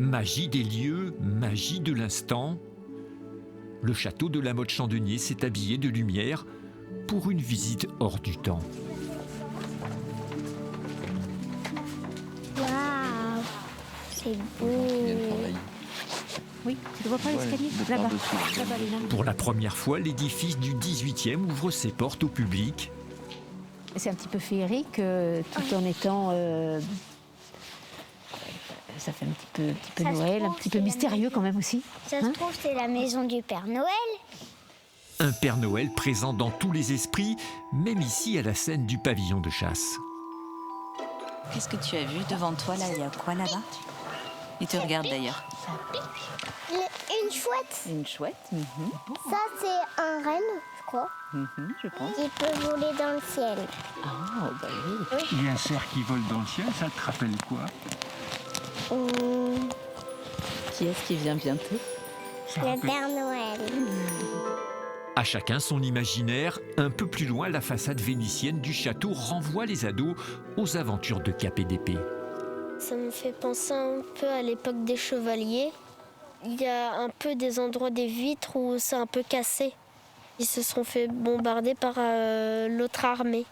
Magie des lieux, magie de l'instant. Le château de la Motte-Chandelier s'est habillé de lumière pour une visite hors du temps. Waouh, c'est beau. Oui, tu ne vois pas l'escalier là-bas. Là-bas, Léna. Pour la première fois, l'édifice du 18e ouvre ses portes au public. C'est un petit peu féerique, tout en étant... ça fait un petit peu Ça se Noël, un trouve, petit peu c'est la mystérieux quand même aussi. Ça se trouve, c'est la maison du Père Noël. Un Père Noël présent dans tous les esprits, même ici à la scène du pavillon de chasse. Qu'est-ce que tu as vu devant toi là? Il y a quoi là-bas? Il te regarde d'ailleurs. Une chouette. Une chouette, Ça, c'est un renne, je crois. je pense. Qui peut voler dans le ciel. Ah, bah oui. Il y a un cerf qui vole dans le ciel, ça te rappelle quoi? Qui est-ce qui vient bientôt? Ça Le rappelle- Père Noël. À chacun son imaginaire, un peu plus loin, la façade vénitienne du château renvoie les ados aux aventures de Cap et d'Épée. Ça me fait penser un peu à l'époque des chevaliers. Il y a un peu des endroits des vitres où c'est un peu cassé. Ils se sont fait bombarder par l'autre armée.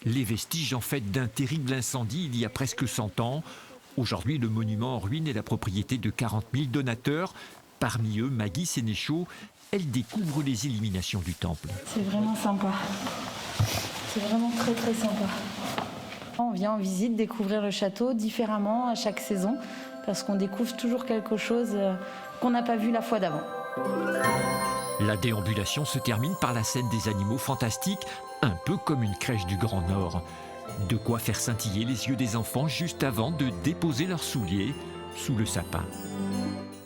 Les vestiges en fait d'un terrible incendie il y a presque 100 ans. Aujourd'hui, le monument en ruine est la propriété de 40 000 donateurs. Parmi eux, Maggie Sénéchaud, elle découvre les illuminations du temple. C'est vraiment sympa. C'est vraiment très très sympa. On vient en visite découvrir le château différemment à chaque saison parce qu'on découvre toujours quelque chose qu'on n'a pas vu la fois d'avant. La déambulation se termine par la scène des animaux fantastiques, un peu comme une crèche du Grand Nord. De quoi faire scintiller les yeux des enfants juste avant de déposer leurs souliers sous le sapin.